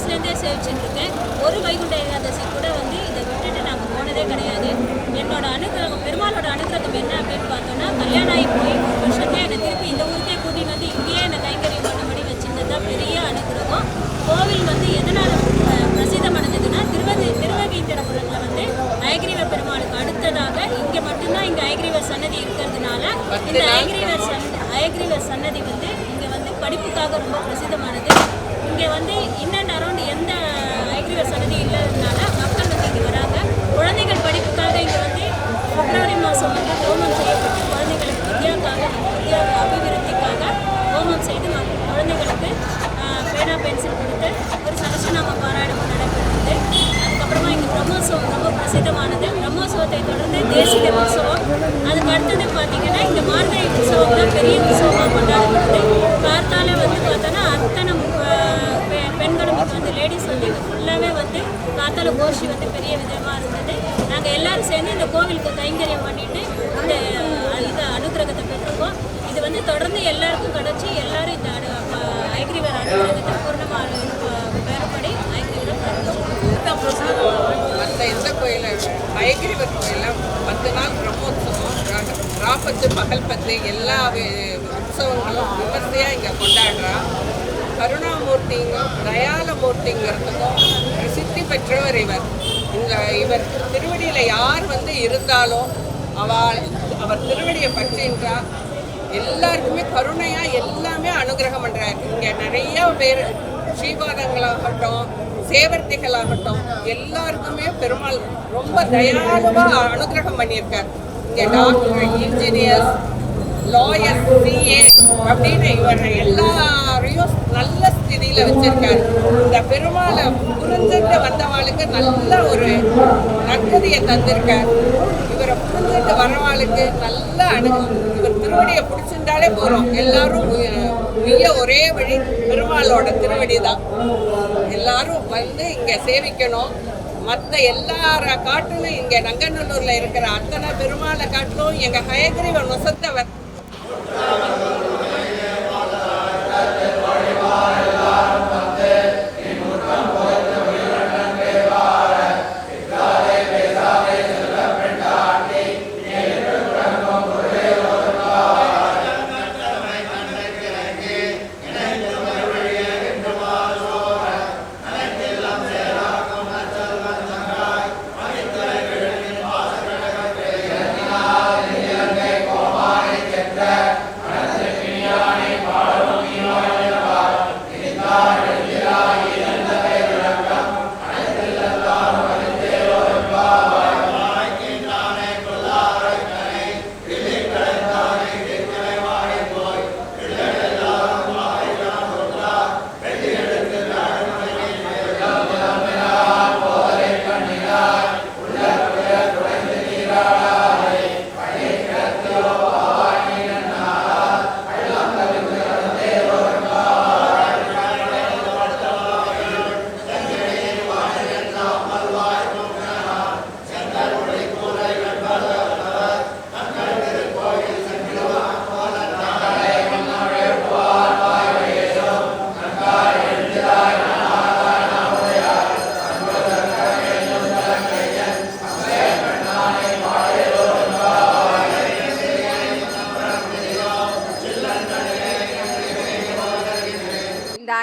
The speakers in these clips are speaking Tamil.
வயசுலேருந்தே சேவிச்சுட்டு இருக்கேன். ஒரு வைகுண்ட ஏகாதசி கூட வந்து இதை விட்டுட்டு நாங்கள் போனதே கிடையாது. என்னோட அனுகிரகம், பெருமாளோட அனுகிரகம் என்ன அப்படின்னு பார்த்தோன்னா, கல்யாணம் ஆகி போய் 3 வருஷத்தையே என்னை திருப்பி இந்த ஊருக்கே கூட்டி வந்து இங்கேயே என்னை கைங்கரியம் பண்ணபடி வச்சிருந்தது தான் பெரிய அனுகிரகம். கோவில் வந்து எதனால் பிரசித்தம் அடைஞ்சதுன்னா, திருவகீந்திரபுரத்தில் வந்து ஐகிரீவ பெருமாளுக்கு அடுத்ததாக இங்கே மட்டும்தான் இங்கே ஐகிரீவர் சன்னதி இருக்கிறதுனால இந்த ஐகிரீவர் சன்னதி வந்து இங்கே வந்து படிப்புக்காக ரொம்ப பிரசித்தமானது. இங்கே வந்து இன் அண்ட் அரௌண்ட் எந்த ஐகிரீவர் சன்னதி இல்லாததுனால மக்கள் வந்து இங்கே வராங்க. குழந்தைகள் படிப்புக்காக இங்கே வந்து பிப்ரவரி மாதம் வந்து ஹோமம் செய்யப்பட்டு குழந்தைகளுக்கு வித்யா அபிவிருத்திக்காக ஹோமம் செய்து குழந்தைகளுக்கு பேனா பென்சில் கொடுத்து ஒரு சகஸ்ரநாம பாராயணம் நடைபெறுகிறது. அதுக்கப்புறமா இங்கே பிரம்மோற்சவம் ரொம்ப பிரசித்தமானது. பிரம்மோற்சவத்தை தொடர்ந்து தேசிக உற்சவம், அதுக்கு அடுத்தது பார்த்திங்கன்னா இந்த மார்கழி உற்சவம் தான் பெரிய உற்சவமாக கொண்டாடப்படுது. கார்த்தால வந்து பார்த்தோன்னா அத்தனை பெண்களும் இங்கே வந்து லேடிஸ் வந்து இங்கே ஃபுல்லாகவே வந்து காத்தால கோஷி வந்து பெரிய விதமாக இருந்தது. நாங்கள் எல்லோரும் சேர்ந்து இந்த கோவிலுக்கு கைங்கரியம் பண்ணிட்டு இந்த இது அனுகிரகத்தை பெற்றிருக்கோம். இது வந்து தொடர்ந்து எல்லாருக்கும் கிடச்சி எல்லாரும் இந்த ஐகிரீவர் அனுகிரகத்தை பூர்ணமாக வேறுபடி ஐகிரீவரை மற்ற எந்த கோயிலும் ஐகிரீவர் கோயிலில் 10 நாள் பிரம்மோற்சவம், ராப்பத்து பகல் பத்து எல்லா உற்சவங்களும் விமர்சையாக இங்கே கொண்டாடுறா. கருணாமூர்த்திங்கும் தயாலமூர்த்திங்கிறதுக்கும் பிரசித்தி பெற்றவர் இவர். இவர் திருவடியில் யார் வந்து இருந்தாலும் அவர் திருவடியை பற்றின்றா எல்லாருக்குமே கருணையாக எல்லாமே அனுகிரகம் பண்ணுறாரு. இங்கே நிறைய பேர் ஸ்ரீபாதங்களாகட்டும் சேவர்த்திகளாகட்டும் எல்லாருக்குமே பெருமாள் ரொம்ப தயாளுவாக அனுகிரகம் பண்ணியிருக்கார். இங்கே டாக்டர், இன்ஜினியர்ஸ், லாயர், சிஏ அப்படின்னு இவர் எல்லாரையும் நல்ல ஸ்திதியில் வச்சிருக்காரு. இந்த பெருமாளை புரிஞ்சுட்டு வந்தவாளுக்கு நல்ல ஒரு நற்கதியை தந்திருக்கார். இவரை புரிஞ்சுட்டு வரவாளுக்கு நல்ல இவர் திருவடியை பிடிச்சிருந்தாலே போகிறோம். எல்லாரும் ஒரே வழி பெருமாளோட திருவடி தான். எல்லாரும் வந்து இங்கே சேவிக்கணும். மற்ற எல்லார காட்டிலும் இங்கே நங்கநல்லூரில் இருக்கிற அத்தனை பெருமாளை காட்டிலும் எங்கள் ஹயகிரீவன் நொசத்தவர்.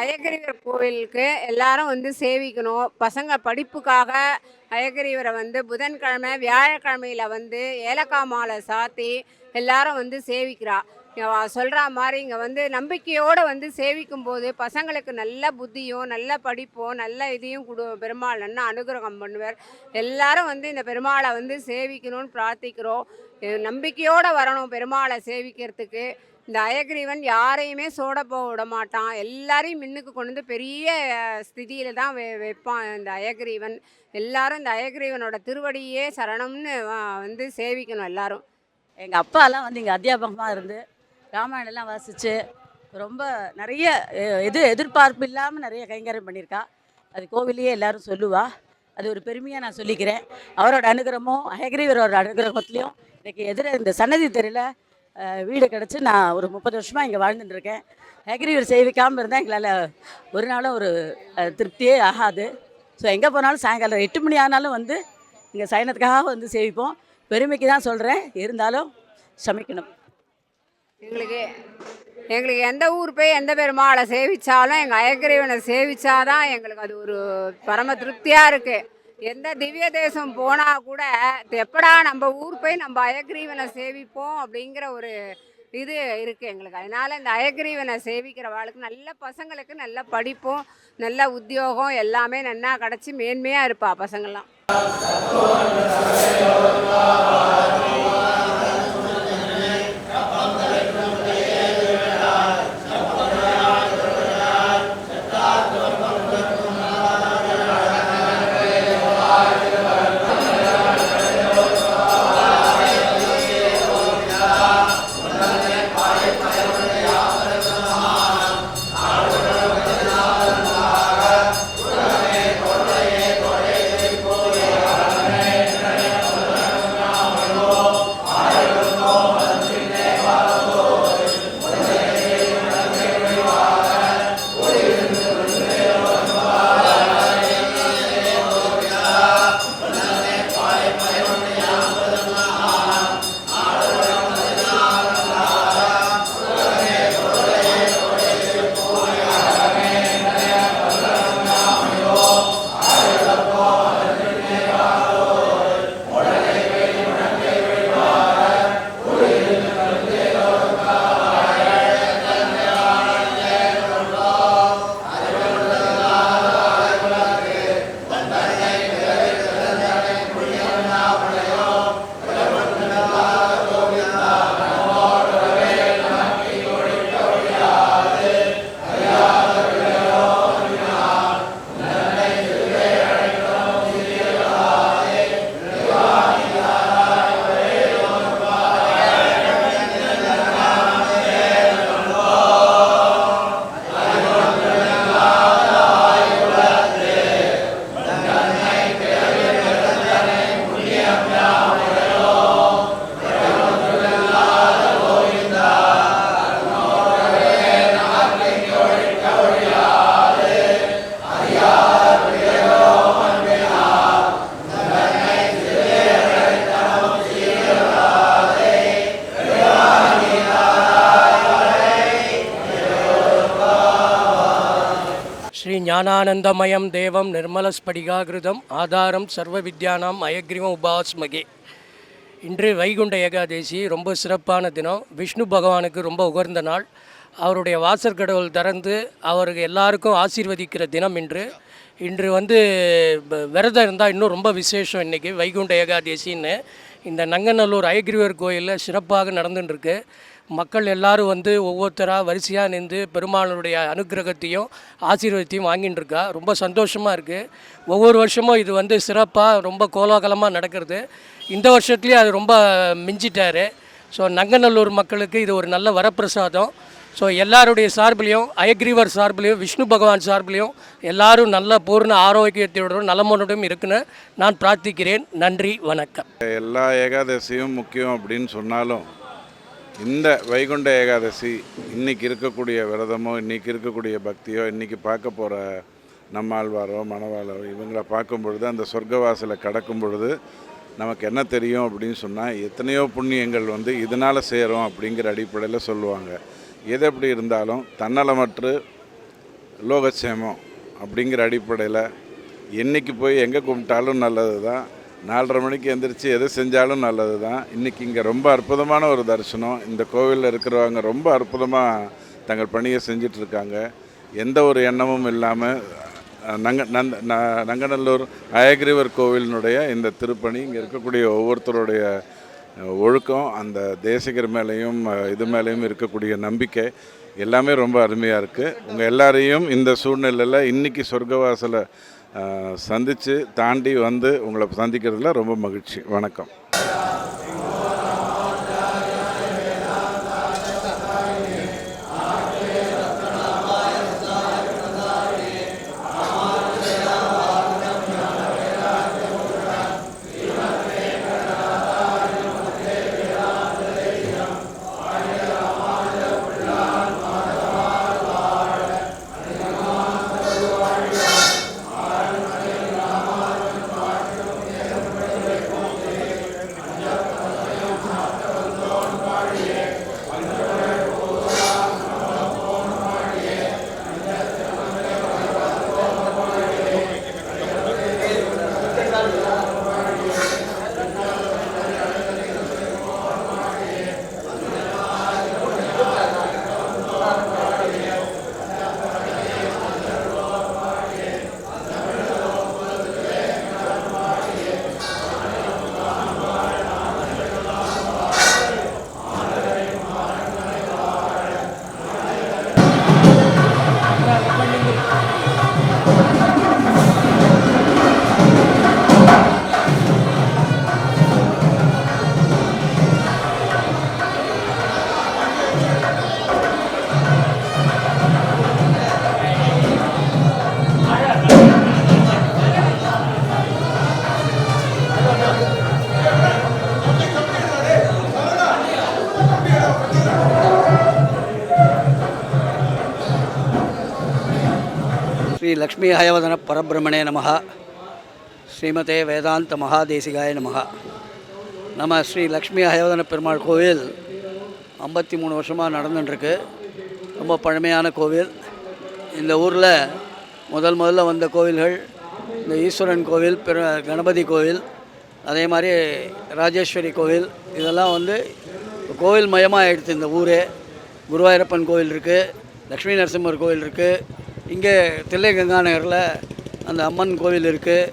அயகிரிவர் கோவிலுக்கு எல்லாரும் வந்து சேவிக்கணும். பசங்க படிப்புக்காக அயகிரிவரை வந்து புதன்கிழமை வியாழக்கிழமையில் வந்து ஏலக்காய் மாலை சாத்தி எல்லாரும் வந்து சேவிக்கிறா. சொல்கிற மாதிரி இங்கே வந்து நம்பிக்கையோடு வந்து சேவிக்கும் போது பசங்களுக்கு நல்ல புத்தியும் நல்ல படிப்பும் நல்ல இதையும் பெருமாள் நல்லா அனுகிரகம் பண்ணுவார். எல்லாரும் வந்து இந்த பெருமாளை வந்து சேவிக்கணும்னு பிரார்த்திக்கிறோம். நம்பிக்கையோடு வரணும் பெருமாளை சேவிக்கிறதுக்கு. இந்த அயகிரீவன் யாரையுமே சோட போக விட மாட்டான். எல்லாரையும் முன்னுக்கு கொண்டு வந்து பெரிய ஸ்திதியில் தான் வைப்பான் இந்த அயகிரீவன். எல்லாரும் இந்த அயகிரீவனோட திருவடியே சரணம்னு வந்து சேவிக்கணும் எல்லாரும். எங்கள் அப்பாலாம் வந்து இங்கே அத்தியாபகமாக இருந்து ராமாயணம்லாம் வாசித்து ரொம்ப நிறைய எதிர்பார்ப்பு இல்லாமல் நிறைய கைங்கரியம் பண்ணியிருக்கா. அது கோவிலையே எல்லாரும் சொல்லுவா. அது ஒரு பெருமையாக நான் சொல்லிக்கிறேன். அவரோட அனுகிரகமும் அயகிரீவரோட அனுகிரகத்துலேயும் எனக்கு இந்த சன்னதி தெரியல வீடு கிடச்சி நான் ஒரு 30 வருஷமாக இங்கே வாழ்ந்துட்டு இருக்கேன். ஹயக்ரீவர் சேவிக்காமல் இருந்தால் எங்களால் ஒரு நாளும் ஒரு திருப்தியே ஆகாது. ஸோ எங்கே போனாலும் சாயங்காலம் 8 மணி ஆனாலும் வந்து இங்கே சயனத்துக்காக வந்து சேவிப்போம். பெருமைக்கு தான் சொல்கிறேன், இருந்தாலும் சமைக்கணும். எங்களுக்கு எங்களுக்கு எந்த ஊர் போய் எந்த பெருமாளை சேவிச்சாலும் எங்கள் அயக்கிரீவனை சேவிச்சாதான் எங்களுக்கு அது ஒரு பரம திருப்தியாக இருக்குது. எந்த திவ்ய தேசம் போனால் கூட எப்படா நம்ம ஊர் போய் நம்ம அயக்கிரீவனை சேவிப்போம் அப்படிங்கிற ஒரு இது இருக்குது எங்களுக்கு. அதனால் இந்த அயக்கிரீவனை சேவிக்கிறவாளுக்கு நல்ல பசங்களுக்கு நல்ல படிப்பும் நல்ல உத்தியோகம் எல்லாமே நன்னா கிடச்சி மேன்மையாக இருப்பா பசங்கள்லாம். ஸ்ரீ ஞானானந்தமயம் தேவம் நிர்மலஸ்படிகாகிருதம் ஆதாரம் சர்வ வித்யானாம் அயக்ரீவம் உபாஸ்மகே. இன்று வைகுண்ட ஏகாதேசி ரொம்ப சிறப்பான தினம். விஷ்ணு பகவானுக்கு ரொம்ப உகர்ந்த நாள். அவருடைய வாசற்கடவுள் திறந்து அவருக்கு எல்லாருக்கும் ஆசீர்வதிக்கிற தினம் இன்று வந்து விரதம் இருந்தால் இன்னும் ரொம்ப விசேஷம். இன்றைக்கி வைகுண்ட ஏகாதேசின்னு இந்த நங்கநல்லூர் அயக்ரீவர் கோயிலில் சிறப்பாக நடந்துட்டுருக்கு. மக்கள் எல்லாரும் வந்து ஒவ்வொருத்தராக வரிசையாக நின்று பெருமாளுடைய அனுக்கிரகத்தையும் ஆசீர்வாதத்தையும் வாங்கிட்டு இருக்கா. ரொம்ப சந்தோஷமாக இருக்குது. ஒவ்வொரு வருஷமும் இது வந்து சிறப்பாக ரொம்ப கோலாகலமாக நடக்கிறது. இந்த வருஷத்துலேயே அது ரொம்ப மிஞ்சிட்டார். ஸோ நங்கநல்லூர் மக்களுக்கு இது ஒரு நல்ல வரப்பிரசாதம். ஸோ எல்லாருடைய சார்பிலையும் அயக்ரீவர் சார்பிலையும் விஷ்ணு பகவான் சார்பிலையும் எல்லாரும் நல்ல பூர்ண ஆரோக்கியத்தோடும் நலமோடும் இருக்குன்னு நான் பிரார்த்திக்கிறேன். நன்றி, வணக்கம். எல்லா ஏகாதசியும் முக்கியம் அப்படின்னு சொன்னாலும் இந்த வைகுண்ட ஏகாதசி இன்றைக்கி இருக்கக்கூடிய விரதமோ இன்றைக்கி இருக்கக்கூடிய பக்தியோ இன்றைக்கி பார்க்க போகிற நம்மாழ்வாரோ மணவாளோ இவங்களை பார்க்கும் பொழுது அந்த சொர்க்கவாசலை கடக்கும் பொழுது நமக்கு என்ன தெரியும் அப்படின்னு சொன்னால் எத்தனையோ புண்ணியங்கள் வந்து இதனால் சேரும் அப்படிங்கிற அடிப்படையில் சொல்லுவாங்க. எது எப்படி இருந்தாலும் தன்னலமற்று லோகக்ஷேமம் அப்படிங்கிற அடிப்படையில் என்றைக்கு போய் எங்கே கும்பிட்டாலும் நல்லது தான். 4:30 மணிக்கு எந்திரிச்சு எது செஞ்சாலும் நல்லது தான். இன்றைக்கி இங்கே ரொம்ப அற்புதமான ஒரு தரிசனம். இந்த கோவிலில் இருக்கிறவங்க ரொம்ப அற்புதமாக தங்கள் பணியை செஞ்சிட்ருக்காங்க. எந்த ஒரு எண்ணமும் இல்லாமல் நங்கநல்லூர் அயக்ரீவர் கோவிலினுடைய இந்த திருப்பணி இங்கே இருக்கக்கூடிய ஒவ்வொருத்தருடைய ஒழுக்கம், அந்த தேசிகர் மேலேயும் இது மேலேயும் இருக்கக்கூடிய நம்பிக்கை எல்லாமே ரொம்ப அருமையாக இருக்குது. உங்கள் எல்லாரையும் இந்த சூழ்நிலையில் இன்றைக்கி சொர்க்கவாசலை சந்தித்து தாண்டி வந்து உங்களை சந்திக்கிறதுல ரொம்ப மகிழ்ச்சி. வணக்கம். ஸ்ரீ லக்ஷ்மி ஹயவதன பரபிரமணே நமஹ. ஸ்ரீமதே வேதாந்த மகாதேசிகாய நமஹ. நம்ம ஸ்ரீ லக்ஷ்மி ஹயவதன பெருமாள் கோவில் 53 வருஷமாக நடந்துட்டுருக்கு. ரொம்ப பழமையான கோவில். இந்த ஊரில் முதல்ல வந்த கோவில்கள் இந்த ஈஸ்வரன் கோவில், கணபதி கோவில், அதே மாதிரி ராஜேஸ்வரி கோவில், இதெல்லாம் வந்து கோவில் மயமாக ஆகிடுது இந்த ஊரே. குருவாயூரப்பன் கோவில் இருக்குது, லக்ஷ்மி நரசிம்மர் கோவில் இருக்குது, இங்கே தில்லை கங்கா நகரில் அந்த அம்மன் கோவில் இருக்குது,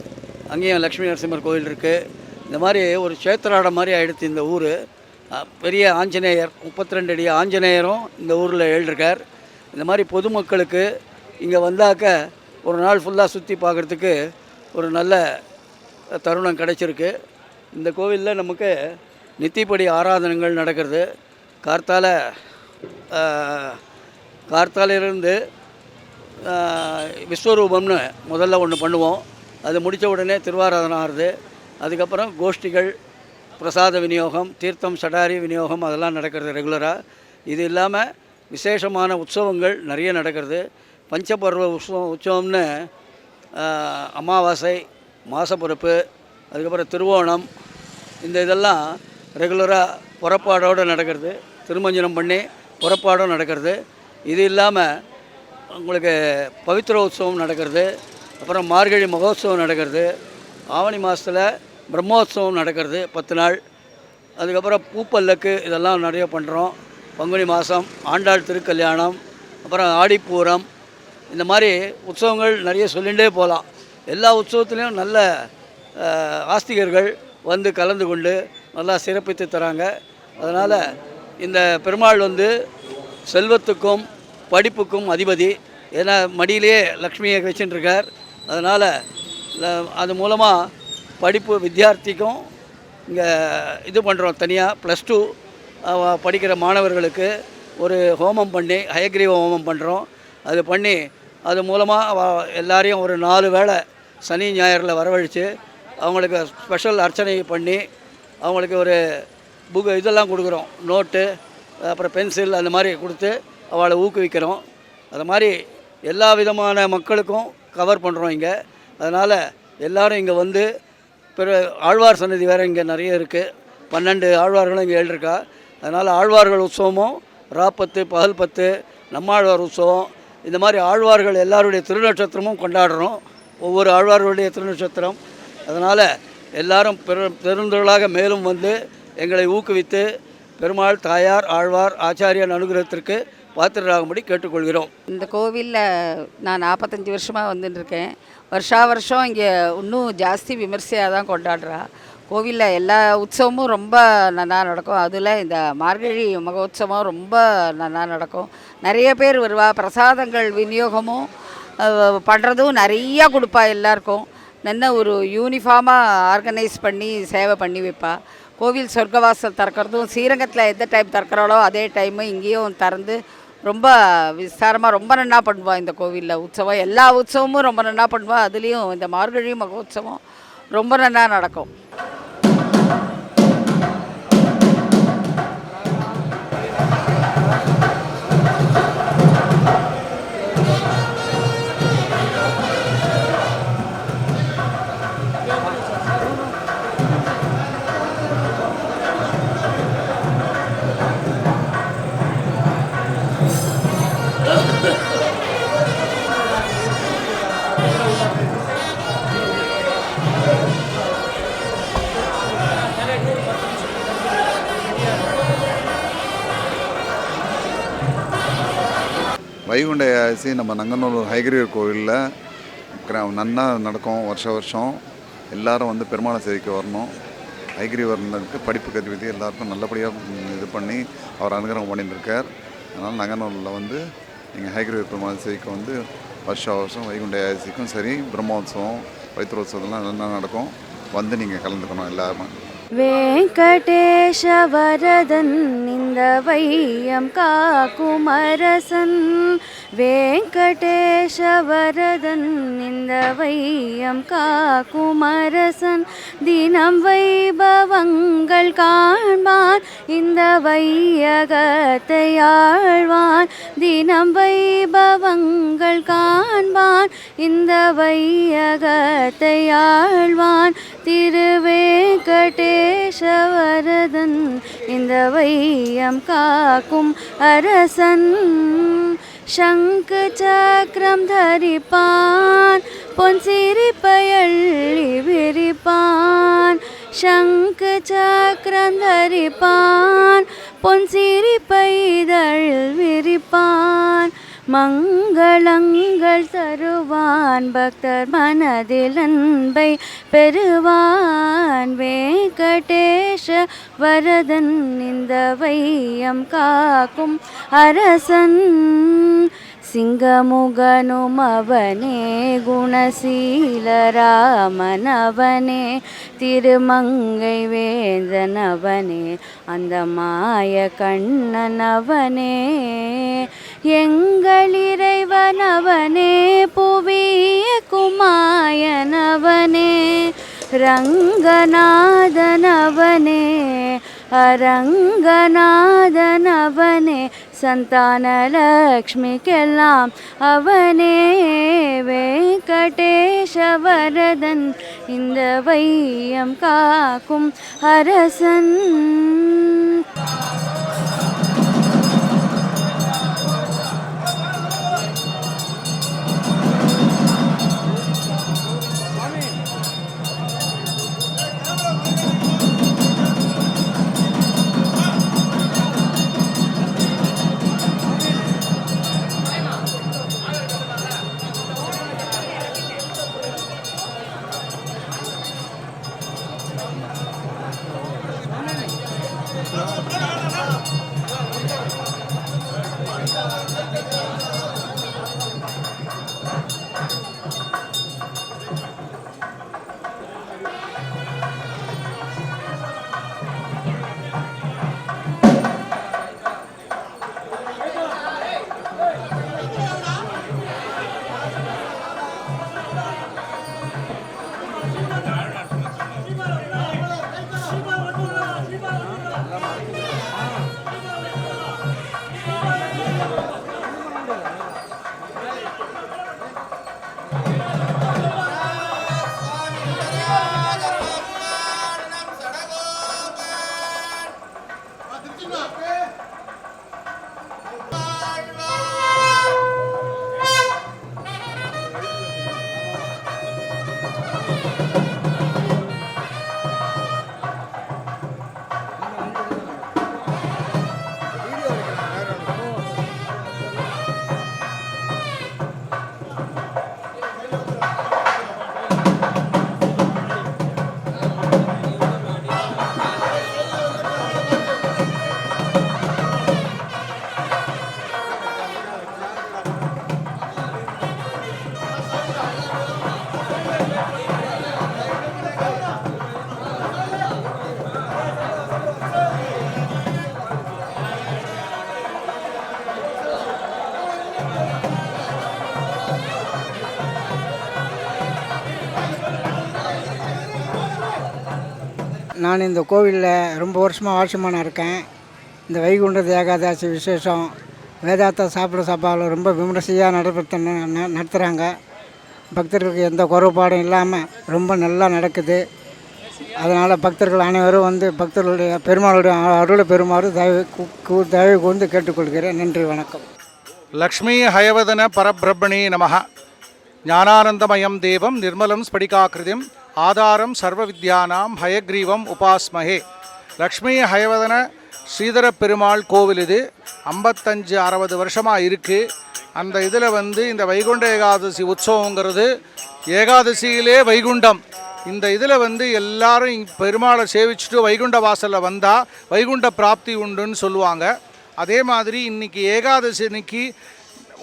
அங்கேயும் லக்ஷ்மி நரசிம்மர் கோவில் இருக்குது. இந்த மாதிரி ஒரு க்ஷேத்திராடம் மாதிரி ஆகிடுது இந்த ஊர். பெரிய ஆஞ்சநேயர் 32 அடி ஆஞ்சநேயரும் இந்த ஊரில் எழுதிருக்கார். இந்த மாதிரி பொதுமக்களுக்கு இங்கே வந்தாக்க ஒரு நாள் ஃபுல்லாக சுற்றி பார்க்குறதுக்கு ஒரு நல்ல தருணம் கிடைச்சிருக்கு. இந்த கோவிலில் நமக்கு நித்தியப்படி ஆராதனைகள் நடக்கிறது. கார்த்தாலிருந்து விஸ்வரூபம்னு முதல்ல ஒன்று பண்ணுவோம். அது முடித்த உடனே திருவாராதனை ஆறுது. அதுக்கப்புறம் கோஷ்டிகள், பிரசாத விநியோகம், தீர்த்தம், சடாரி விநியோகம் அதெல்லாம் நடக்கிறது ரெகுலராக. இது இல்லாமல் விசேஷமான உற்சவங்கள் நிறைய நடக்கிறது. பஞ்சபர்வ உற்சவம்னு அமாவாசை, மாசப்பிறப்பு, அதுக்கப்புறம் திருவோணம், இதெல்லாம் ரெகுலராக புறப்பாடோடு நடக்கிறது. திருமஞ்சனம் பண்ணி புறப்பாடும் நடக்கிறது. இது இல்லாமல் உங்களுக்கு பவித்ர உற்சவம் நடக்கிறது. அப்புறம் மார்கழி மகோத்சவம் நடக்கிறது. ஆவணி மாதத்தில் பிரம்மோத்சவம் நடக்கிறது 10 நாள். அதுக்கப்புறம் பூப்பல்லக்கு இதெல்லாம் நிறைய பண்ணுறோம். பங்குனி மாதம் ஆண்டாள் திருக்கல்யாணம், அப்புறம் ஆடிப்பூரம், இந்த மாதிரி உற்சவங்கள் நிறைய சொல்லிகிட்டே போகலாம். எல்லா உற்சவத்துலேயும் நல்ல ஆஸ்திகர்கள் வந்து கலந்து கொண்டு நல்லா சிறப்பித்து தராங்க. அதனால் இந்த பெருமாள் வந்து செல்வத்துக்கும் படிப்புக்கும் அதிபதி. ஏன்னா மடியிலேயே லக்ஷ்மியை வச்சுட்டுருக்கார். அதனால் அது மூலமாக படிப்பு வித்தியார்த்திக்கும் இங்கே இது பண்ணுறோம். தனியாக +2 படிக்கிற மாணவர்களுக்கு ஒரு ஹோமம் பண்ணி ஹயக்ரீவ ஹோமம் பண்ணுறோம். அது பண்ணி அது மூலமாக எல்லாரையும் ஒரு 4 வேளை சனி ஞாயிறில் வரவழைச்சு அவங்களுக்கு ஸ்பெஷல் அர்ச்சனை பண்ணி அவங்களுக்கு ஒரு இதெல்லாம் கொடுக்குறோம். நோட்டு, அப்புறம் பென்சில், அந்த மாதிரி கொடுத்து அவளை ஊக்குவிக்கிறோம். அது மாதிரி எல்லா விதமான மக்களுக்கும் கவர் பண்ணுறோம் இங்கே. அதனால் எல்லோரும் இங்கே வந்து ஆழ்வார் சன்னதி வேறு இங்கே நிறைய இருக்குது. 12 ஆழ்வார்களும் இங்கே எழுதிருக்கா. அதனால் ஆழ்வார்கள் உற்சவமும், ராப்பத்து, பகல் பத்து, நம்மாழ்வார் உற்சவம், இந்த மாதிரி ஆழ்வார்கள் எல்லாருடைய திருநட்சத்திரமும் கொண்டாடுறோம். ஒவ்வொரு ஆழ்வார்களுடைய திருநட்சத்திரம். அதனால் எல்லாரும் பெருந்தொழிலாக மேலும் வந்து எங்களை ஊக்குவித்து பெருமாள், தாயார், ஆழ்வார், ஆச்சாரியன் அனுகிரகத்திற்கு பாத்திரராகும்படி கேட்டுக்கொள்கிறோம். இந்த கோவிலில் நான் 45 வருஷமாக வந்துட்டுருக்கேன். வருஷம் இங்கே இன்னும் ஜாஸ்தி விமர்சையாக தான் கொண்டாடுறா. கோவிலில் எல்லா உற்சவமும் ரொம்ப நல்லா நடக்கும். அதில் இந்த மார்கழி மகோத்சவம் ரொம்ப நல்லா நடக்கும். நிறைய பேர் வருவா. பிரசாதங்கள் விநியோகமும் பண்ணுறதும் நிறையா கொடுப்பா. எல்லாருக்கும் நல்ல ஒரு யூனிஃபார்மாக ஆர்கனைஸ் பண்ணி சேவை பண்ணி வைப்பா. கோவில் சொர்க்கவாசல் திறக்கிறதும் ஸ்ரீரங்கத்தில் எந்த டைம் திறக்கிறாளோ அதே டைமு இங்கேயும் திறந்து ரொம்ப விஸ்தாரமாக ரொம்ப நல்லா பண்ணுவாள். இந்த கோவிலில் உற்சவம் எல்லா உற்சவமும் ரொம்ப நல்லா பண்ணுவாள். அதுலேயும் இந்த மார்கழி மகோத்சவம் ரொம்ப நல்லா நடக்கும். வைகுண்ட ஏகாதசி நம்ம நங்கநல்லூர் ஹயக்ரீவர் கோவிலில் நன்னா நடக்கும். வருஷம் எல்லோரும் வந்து பெருமாளை சேவிக்க வரணும். ஹயக்ரீவருக்கு படிப்பு கல்வி எல்லாருக்கும் நல்லபடியாக இது பண்ணி அவர் அனுகிரகம் பண்ணிட்டுருக்கார். அதனால் நங்கநல்லூரில் வந்து நீங்கள் ஹயக்ரீவர் பெருமாளை சேவிக்க வந்து வருஷம் வைகுண்ட ஏகாதசிக்கும் சரி, பிரம்மோத்சவம், பவித்ரோத்சவம்லாம் நல்லா நடக்கும். வந்து நீங்கள் கலந்துக்கணும் எல்லாருமே. வெங்கடேஷ வரதன் இந்த இந்த வையம் காக்கும் அரசன் வெங்கடேஷ வரதன் இந்த வையம் காக்கும் அரசன் தினம் வைபவங்கள் காண்பான் இந்த வையகத்தை ஆழ்வான் தினம் வைபவங்கள் காண்பான் இந்த வையகத்தை ஆழ்வான் திருவேங்கடேஷ வரதன் இந்த வையம் காக்கும் அரசன் சங்கு சக்கரம் தரிப்பான் பொன் சிரிப்பையள்ளி விரிப்பான் சங்கு சக்கரம் தரிப்பான் பொன் சிரிப்பைதழ் விரிப்பான் மங்களங்கள் தருவான் பக்தர் மனதில் அன்பை பெறுவான் வெங்கடேஷ வரதன் இந்த வையம் காக்கும் அரசன் சிங்கமுகனும் அவனே குணசீலராமன் அவனே திருமங்கை வேந்தன் அவனே அந்த மாய கண்ணன் அவனே எங்கள் இறைவன் அவனே புவிய குமாயன் அவனே ரங்கநாதன் அவனே அரங்கநாதன் அவனே சந்தான லக்ஷ்மிக்கெல்லாம் அவனே வெங்கடேஷ வரதன் இந்த வையம் காக்கும் அரசன். நான் இந்த கோவிலில் ரொம்ப வருஷமாக வாட்சிமானாக இருக்கேன். இந்த வைகுண்ட ஏகாதசி விசேஷம் வேதாந்த சாப்பிட சபாவில் ரொம்ப விமரிசையாக நடத்துகிறாங்க. பக்தர்களுக்கு எந்த குறைபாடும் இல்லாமல் ரொம்ப நல்லா நடக்குது. அதனால் பக்தர்கள் அனைவரும் வந்து பக்தர்களுடைய பெருமாளுடைய அருளை பெறுமாறு தயவு கூர்ந்து கேட்டுக்கொள்கிறேன். நன்றி, வணக்கம். லக்ஷ்மீ ஹயவதன பரபிரம்மணே நமஹ. ஞானானந்தமயம் தேவம் நிர்மலம் ஸ்படிகாக்கிருதிம் ஆதாரம் சர்வ வித்யானாம் ஹயக்ரீவம் உபாஸ்மஹே. லக்ஷ்மி ஹயவதன ஸ்ரீதர பெருமாள் கோவில் இது 55-60 வருஷமாக இருக்குது. அந்த இதில் வந்து இந்த வைகுண்ட ஏகாதசி உற்சவங்கிறது ஏகாதசியிலே வைகுண்டம். இந்த இதில் வந்து எல்லாரும் பெருமாளை சேவிச்சுட்டு வைகுண்ட வாசலில் வந்தால் வைகுண்ட பிராப்தி உண்டுன்னு சொல்லுவாங்க. அதே மாதிரி இன்றைக்கி ஏகாதசி அன்னைக்கு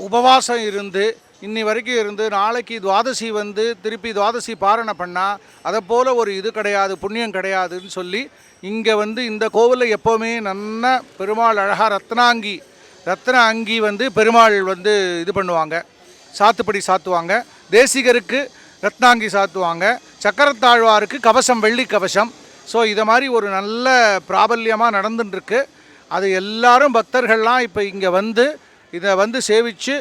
உபவாசம் இருந்து இன்னி வரைக்கும் இருந்து நாளைக்கு துவாதசி வந்து திருப்பி துவாதசி பாரணை பண்ணால் அதை போல் ஒரு இது கிடையாது, புண்ணியம் கிடையாதுன்னு சொல்லி இங்கே வந்து இந்த கோவிலில் எப்போவுமே நல்ல பெருமாள் அழகாக ரத்ன அங்கி வந்து பெருமாள் வந்து இது பண்ணுவாங்க, சாத்துப்படி சாத்துவாங்க. தேசிகருக்கு ரத்னாங்கி சாத்துவாங்க, சக்கரத்தாழ்வாருக்கு கவசம், வெள்ளி கவசம். ஸோ இதை மாதிரி ஒரு நல்ல பிராபல்யமாக நடந்துட்டுருக்கு. அது எல்லாரும் பக்தர்கள்லாம் இப்போ இங்கே வந்து இதை வந்து சேவித்து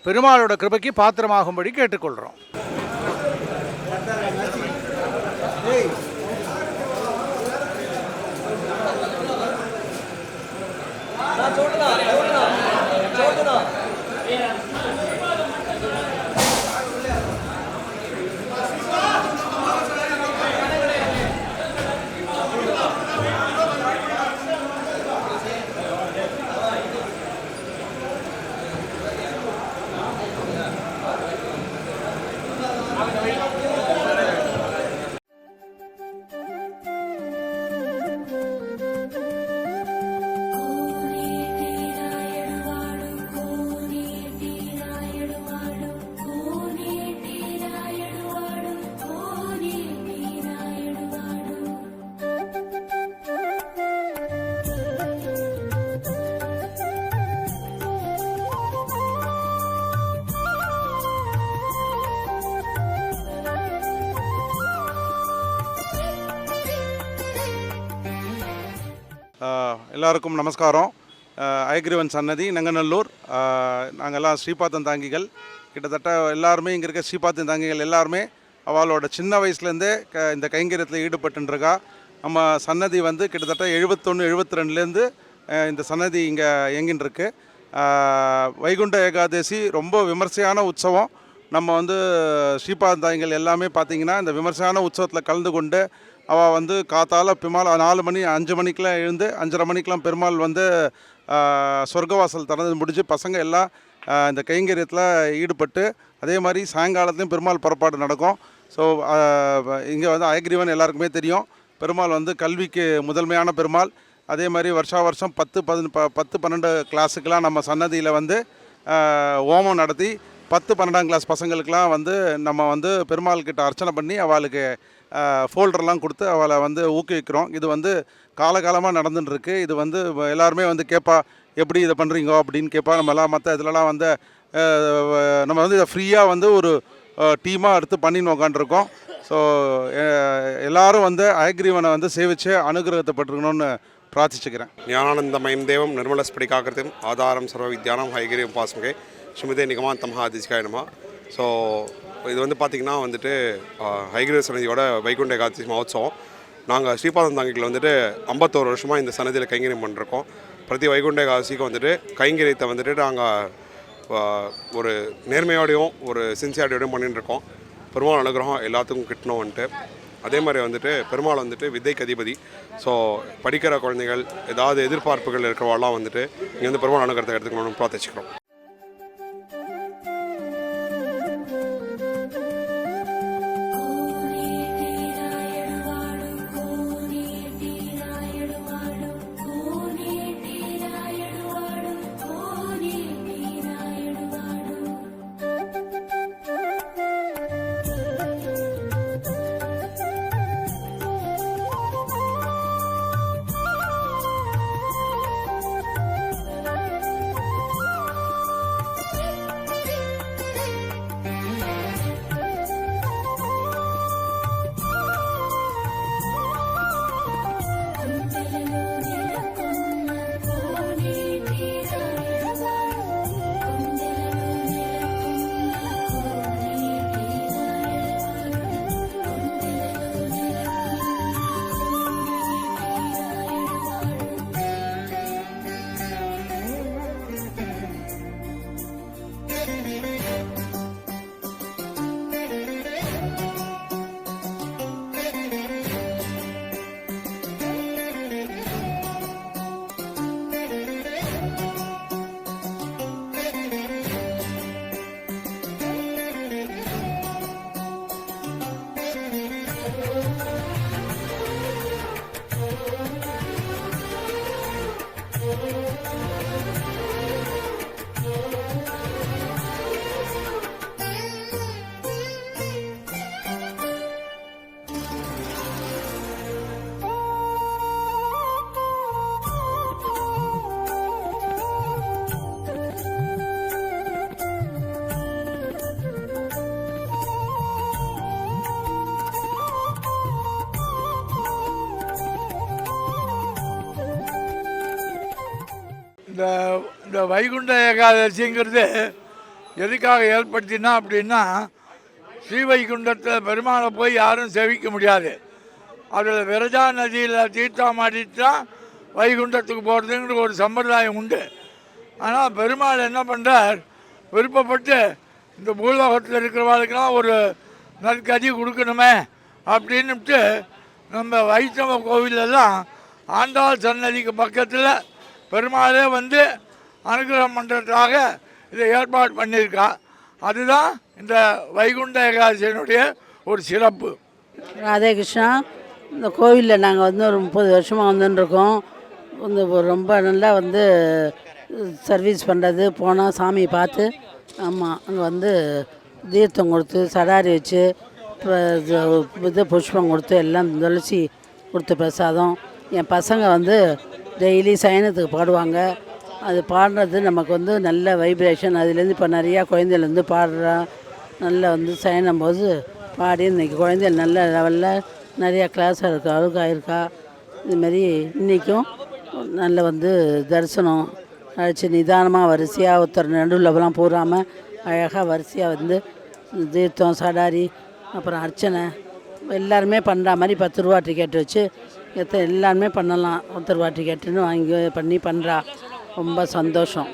பெருமாளோட கிருபைக்கு பாத்திரமாகும்படி கேட்டுக்கொள்கிறோம். எல்லாருக்கும் நமஸ்காரம். அயக்ரீவன் சன்னதி நங்கநல்லூர். நாங்கள்லாம் ஸ்ரீபாதம் தாங்கிகள். கிட்டத்தட்ட எல்லாருமே இங்கே இருக்க ஸ்ரீபாதம் தாங்கிகள் எல்லாருமே அவளோட சின்ன வயசுலேருந்தே இந்த கைங்கரியத்தில் ஈடுபட்டுருக்கா. நம்ம சன்னதி வந்து கிட்டத்தட்ட 71-72லேருந்து இந்த சன்னதி இங்கே இயங்கின்னு இருக்கு. வைகுண்ட ஏகாதசி ரொம்ப விமர்சையான உற்சவம். நம்ம வந்து ஸ்ரீபாதம் தாங்கிகள் எல்லாமே பார்த்திங்கன்னா இந்த விமர்சையான உற்சவத்தில் கலந்து கொண்டு அவள் வந்து காத்தால பெருமாள் 4 மணி 5 மணிக்கெலாம் எழுந்து 5:30 மணிக்கெலாம் பெருமாள் வந்து சொர்க்கவாசல் திறந்து முடிஞ்சு பசங்க எல்லாம் இந்த கைங்கரியத்தில் ஈடுபட்டு அதே மாதிரி சாயங்காலத்துலேயும் பெருமாள் புறப்பாடு நடக்கும். ஸோ இங்கே வந்து அயக்ரீவன் எல்லாருக்குமே தெரியும். பெருமாள் வந்து கல்விக்கு முதன்மையான பெருமாள். அதே மாதிரி வருஷம் 10-12 கிளாஸுக்கெலாம் நம்ம சன்னதியில் வந்து ஹோமம் நடத்தி 10-12ஆம் கிளாஸ் பசங்களுக்கெலாம் வந்து நம்ம வந்து பெருமாள் கிட்ட அர்ச்சனை பண்ணி அவளுக்கு ஃபோல்டர்லாம் கொடுத்து அவளை வந்து ஊக்குவிக்கிறோம். இது வந்து காலகாலமாக நடந்துட்டுருக்கு. இது வந்து எல்லாருமே வந்து கேட்பா, எப்படி இதை பண்ணுறீங்கோ அப்படின்னு கேட்பா. நம்மலாம் மற்ற இதிலலாம் வந்து நம்ம வந்து இதை ஃப்ரீயாக வந்து ஒரு டீமாக எடுத்து பண்ணின்னு உக்காண்டிருக்கோம். ஸோ எல்லோரும் வந்து அயக்ரீவனை வந்து சேவிச்சு அனுகிரகத்தை பெற்றுக்கணும்னு பிரார்த்திச்சுக்கிறேன். ஞானானந்தமயம் தேவம் நிர்மலஸ்படிகாக்கிருதிம் ஆதாரம் சர்வ வித்யானம் ஹயகிரி உபாஸ்மகே ஸ்ரீமதே நிகமாந்த மகாதிசிகாய நமஹ. ஸோ இது வந்து பார்த்திங்கன்னா வந்துட்டு ஹயகிரி சன்னதியோட வைகுண்ட ஏகாதசி மகோத்சவம். நாங்கள் ஸ்ரீபாதம் தாங்கிகள் வந்துட்டு 51 வருஷமாக இந்த சன்னதியில் கைங்கரியம் பண்ணிருக்கோம். பிரதி வைகுண்ட ஏகாதசிக்கும் வந்துட்டு கைங்கரியத்தை வந்துட்டு நாங்கள் ஒரு நேர்மையோடையும் ஒரு சின்சியாரிட்டியோடையும் பண்ணிட்டுருக்கோம். பெருமாள் அனுகிரகம் எல்லாத்துக்கும் கிட்டணும் வந்துட்டு. அதே மாதிரி வந்துட்டு பெருமாள் வந்துட்டு வித்தைக்கு அதிபதி. ஸோ படிக்கிற குழந்தைகள் ஏதாவது எதிர்பார்ப்புகள் இருக்கிறவாலாம் வந்துட்டு இங்கே வந்து பெருமாள் அனுகிரகத்தை எடுத்துக்கணும்னு பிரார்த்திச்சுக்கிறோம். இந்த வைகுண்ட ஏகாதசிங்கிறது எதுக்காக ஏற்படுத்தினா அப்படின்னா, ஸ்ரீவைகுண்டத்தில் பெருமாளை போய் யாரும் சேவிக்க முடியாது. அதில் விரஜா நதியில் தீர்த்தமாடிட்டு தான் வைகுண்டத்துக்கு போகிறதுங்கிற ஒரு சம்பிரதாயம் உண்டு. ஆனால் பெருமாள் என்ன பண்ணுறார், விருப்பப்பட்டு இந்த பூலோகத்தில் இருக்கிறவர்களுக்கெல்லாம் ஒரு நற்கதி கொடுக்கணுமே அப்படின்னுட்டு நம்ம வைஷ்ணவ கோவிலெல்லாம் ஆண்டாள் சன்னதிக்கு பக்கத்தில் பெருமாளே வந்து அனுகிரகம் பண்ணுறதுக்காக இதை ஏற்பாடு பண்ணியிருக்கா. அதுதான் இந்த வைகுண்ட ஏகாதசியினுடைய ஒரு சிறப்பு. ராதே கிருஷ்ணா. இந்த கோவிலில் நாங்கள் வந்து ஒரு 30 வருஷமாக வந்துட்டுருக்கோம். வந்து ரொம்ப நல்லா வந்து சர்வீஸ் பண்ணுறது, போனால் சாமியை பார்த்து, ஆமாம், அங்கே வந்து தீர்த்தம் கொடுத்து சடாரி வச்சு இது புஷ்பம் கொடுத்து எல்லாம் துளசி கொடுத்த பிரசாதம். என் பசங்க வந்து டெய்லி சயனத்துக்கு பாடுவாங்க. அது பாடுறது நமக்கு வந்து நல்ல வைப்ரேஷன். அதுலேருந்து இப்போ நிறையா குழந்தைகள் வந்து பாடுறா, நல்லா வந்து சயனம் போது பாடி இன்றைக்கி குழந்தைகள் நல்ல லெவலில் நிறையா கிளாஸ் இருக்கா, அழுக்காயிருக்கா. இதுமாரி இன்றைக்கும் நல்ல வந்து தரிசனம் அழைச்சி நிதானமாக வரிசையாக ஒருத்தர் நடுவில்லாம் போகாமல் அழகாக வரிசையாக வந்து தீர்த்தம் சடாரி அப்புறம் அர்ச்சனை எல்லாருமே பண்ணுற மாதிரி 10 ரூபா டிக்கெட் வச்சு எல்லாருமே பண்ணலாம். 10 ரூபா டிக்கெட்டுன்னு வாங்கி பண்ணி பண்ணுறா. ரொம்ப சந்தோஷம்.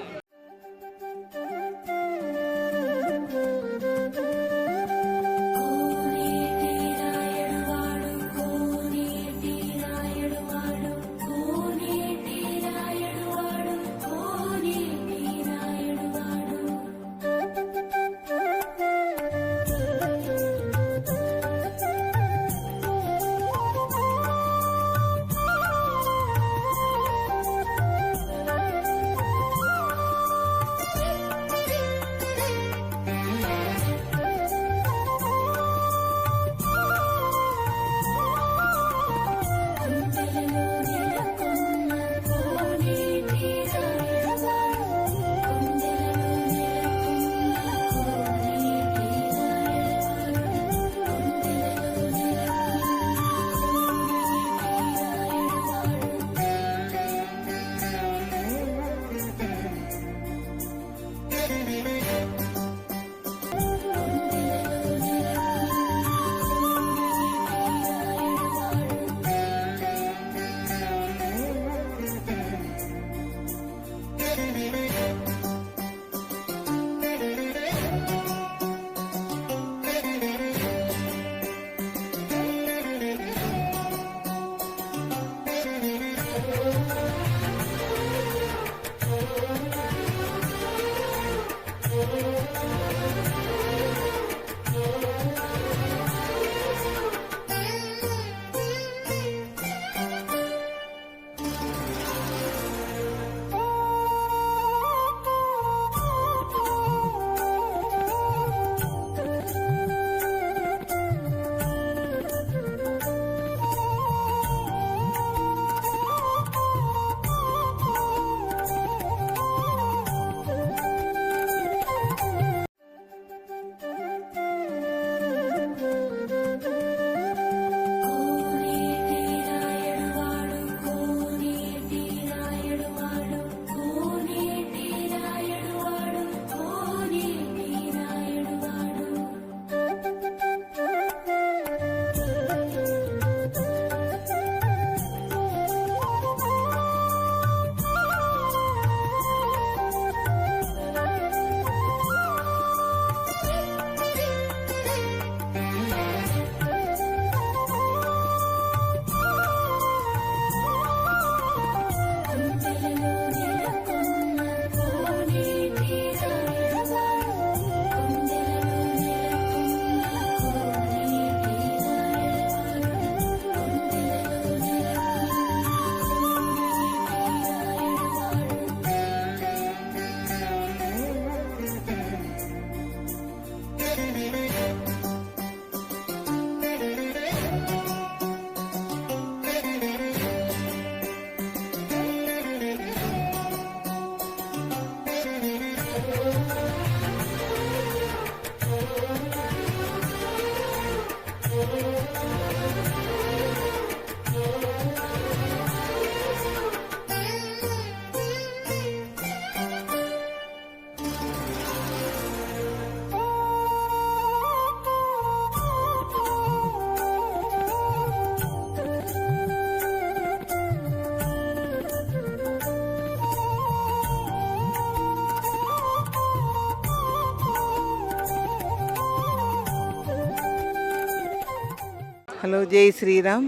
ஹலோ, ஜெய் ஸ்ரீராம்.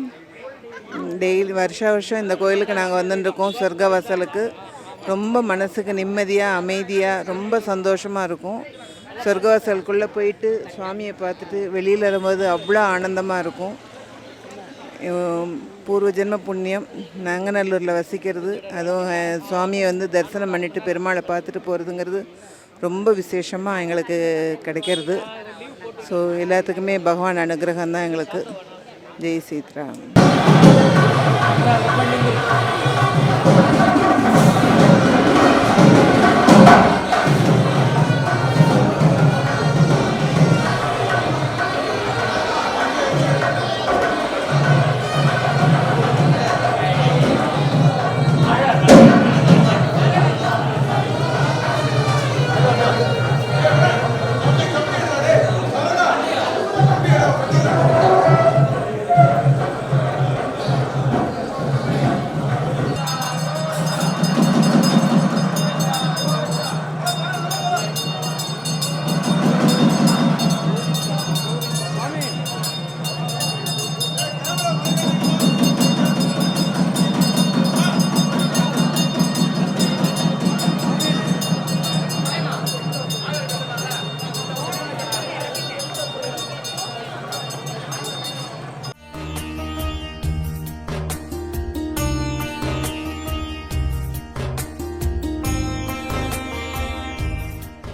டெய்லி வருஷம் இந்த கோயிலுக்கு நாங்கள் வந்துட்டுருக்கோம். சொர்க்கவாசலுக்கு ரொம்ப மனசுக்கு நிம்மதியாக, அமைதியாக, ரொம்ப சந்தோஷமாக இருக்கும். சொர்க்கவாசலுக்குள்ளே போயிட்டு சுவாமியை பார்த்துட்டு வெளியில் வரும்போது அவ்வளோ ஆனந்தமாக இருக்கும். பூர்வ ஜென்ம புண்ணியம் நங்கநல்லூரில் வசிக்கிறது, அதுவும் சுவாமியை வந்து தரிசனம் பண்ணிவிட்டு பெருமாளை பார்த்துட்டு போகிறதுங்கிறது ரொம்ப விசேஷமாக எங்களுக்கு கிடைக்கிறது. ஸோ எல்லாத்துக்குமே பகவான் அனுகிரகம் தான் எங்களுக்கு. ஜெய் சீத்ராம்.